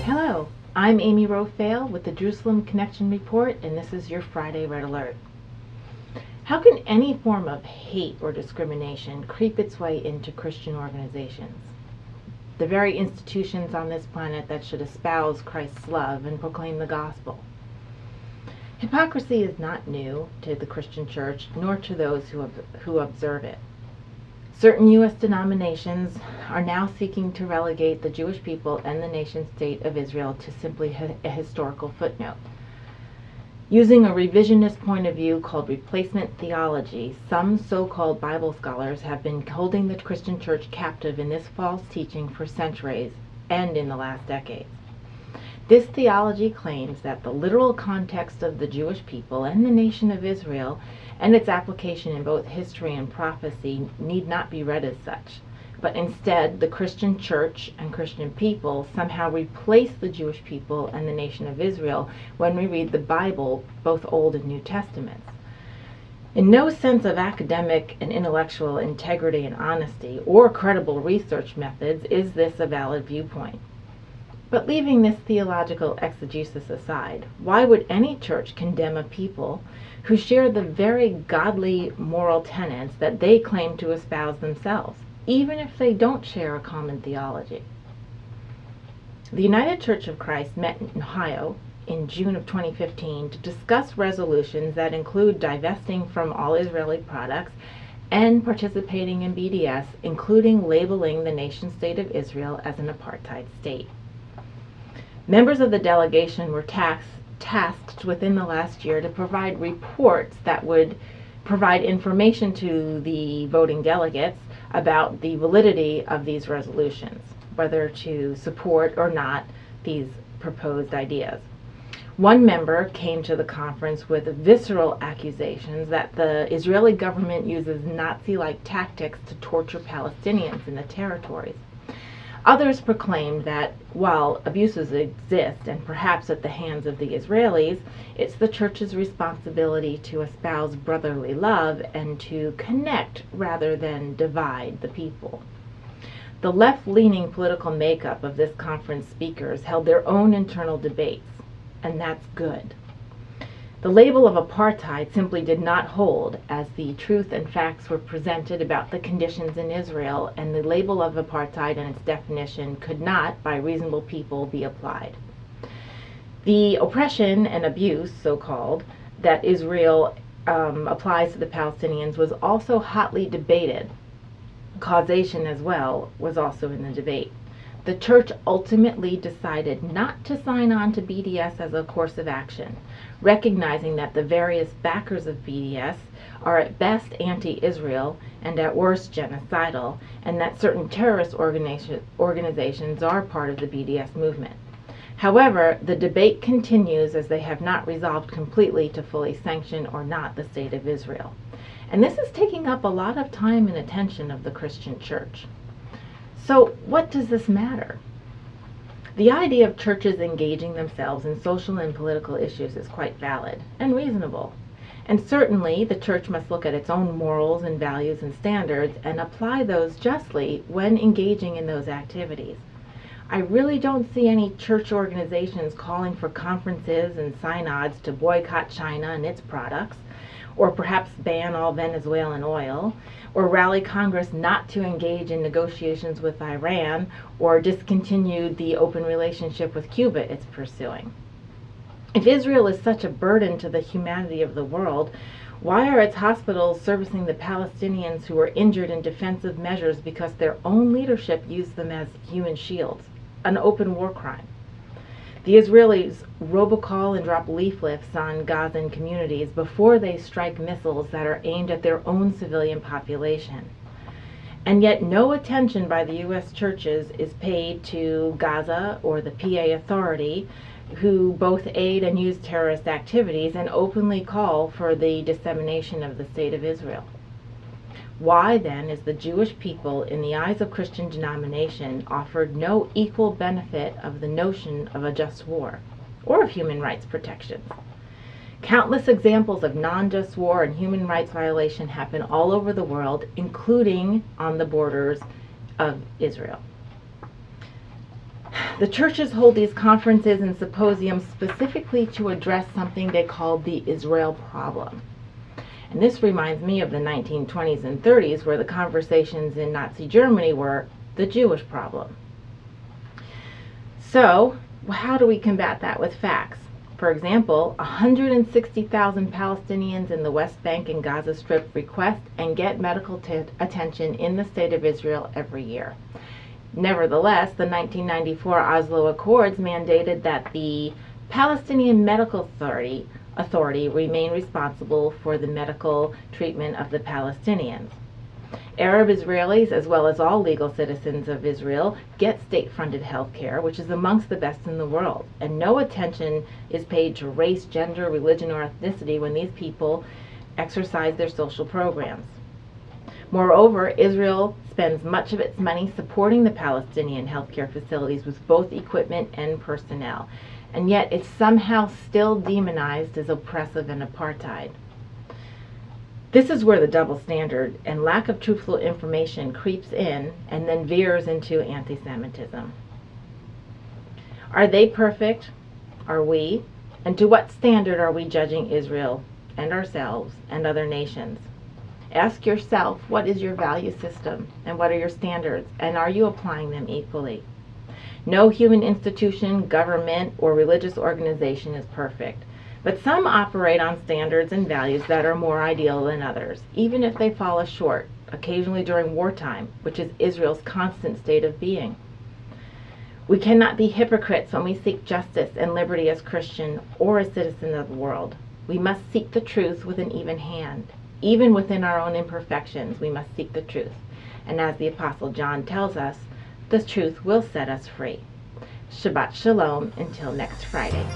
Hello, I'm Amy Rofail with the Jerusalem Connection Report, and this is your Friday Red Alert. How can any form of hate or discrimination creep its way into Christian organizations? The very institutions on this planet that should espouse Christ's love and proclaim the gospel. Hypocrisy is not new to the Christian church, nor to those who observe it. Certain U.S. denominations are now seeking to relegate the Jewish people and the nation-state of Israel to simply a historical footnote. Using a revisionist point of view called replacement theology, some so-called Bible scholars have been holding the Christian church captive in this false teaching for centuries and in the last decades. This theology claims that the literal context of the Jewish people and the nation of Israel and its application in both history and prophecy need not be read as such, but instead the Christian church and Christian people somehow replace the Jewish people and the nation of Israel when we read the Bible, both Old and New Testaments. In no sense of academic and intellectual integrity and honesty or credible research methods is this a valid viewpoint. But leaving this theological exegesis aside, why would any church condemn a people who share the very godly moral tenets that they claim to espouse themselves, even if they don't share a common theology? The United Church of Christ met in Ohio in June of 2015 to discuss resolutions that include divesting from all Israeli products and participating in BDS, including labeling the nation-state of Israel as an apartheid state. Members of the delegation were tasked within the last year to provide reports that would provide information to the voting delegates about the validity of these resolutions, whether to support or not these proposed ideas. One member came to the conference with visceral accusations that the Israeli government uses Nazi-like tactics to torture Palestinians in the territories. Others proclaimed that while abuses exist, and perhaps at the hands of the Israelis, it's the church's responsibility to espouse brotherly love and to connect rather than divide the people. The left-leaning political makeup of this conference speakers held their own internal debates, and that's good. The label of apartheid simply did not hold, as the truth and facts were presented about the conditions in Israel, and the label of apartheid and its definition could not, by reasonable people, be applied. The oppression and abuse, so-called, that Israel applies to the Palestinians was also hotly debated. Causation as well was also in the debate. The church ultimately decided not to sign on to BDS as a course of action, recognizing that the various backers of BDS are at best anti-Israel and at worst genocidal, and that certain terrorist organizations are part of the BDS movement. However, the debate continues as they have not resolved completely to fully sanction or not the state of Israel. And this is taking up a lot of time and attention of the Christian church. So what does this matter? The idea of churches engaging themselves in social and political issues is quite valid and reasonable. And certainly the church must look at its own morals and values and standards and apply those justly when engaging in those activities. I really don't see any church organizations calling for conferences and synods to boycott China and its products, or perhaps ban all Venezuelan oil, or rally Congress not to engage in negotiations with Iran, or discontinue the open relationship with Cuba it's pursuing. If Israel is such a burden to the humanity of the world, why are its hospitals servicing the Palestinians who were injured in defensive measures because their own leadership used them as human shields? An open war crime. The Israelis robocall and drop leaflets on Gazan communities before they strike missiles that are aimed at their own civilian population. And yet no attention by the U.S. churches is paid to Gaza or the PA Authority, who both aid and use terrorist activities and openly call for the dissemination of the state of Israel. Why then is the Jewish people, in the eyes of Christian denomination, offered no equal benefit of the notion of a just war or of human rights protections? Countless examples of non-just war and human rights violation happen all over the world, including on the borders of Israel. the churches hold these conferences and symposiums specifically to address something they call the Israel problem. And this reminds me of the 1920s and 30s, where the conversations in Nazi Germany were the Jewish problem. So, how do we combat that with facts? For example, 160,000 Palestinians in the West Bank and Gaza Strip request and get medical attention in the state of Israel every year. Nevertheless, the 1994 Oslo Accords mandated that the Palestinian Medical Authority remain responsible for the medical treatment of the Palestinians. Arab Israelis, as well as all legal citizens of Israel, get state-funded health care, which is amongst the best in the world, and no attention is paid to race, gender, religion, or ethnicity when these people exercise their social programs. Moreover, Israel spends much of its money supporting the Palestinian healthcare facilities with both equipment and personnel, and yet it's somehow still demonized as oppressive and apartheid. This is where the double standard and lack of truthful information creeps in and then veers into anti-Semitism. Are they perfect? Are we? And to what standard are we judging Israel and ourselves and other nations? Ask yourself, what is your value system and what are your standards, and are you applying them equally? No human institution, government, or religious organization is perfect, but some operate on standards and values that are more ideal than others, even if they fall short, occasionally during wartime, which is Israel's constant state of being. We cannot be hypocrites when we seek justice and liberty as Christian or as citizen of the world. We must seek the truth with an even hand. Even within our own imperfections, we must seek the truth. And as the Apostle John tells us, the truth will set us free. Shabbat Shalom until next Friday.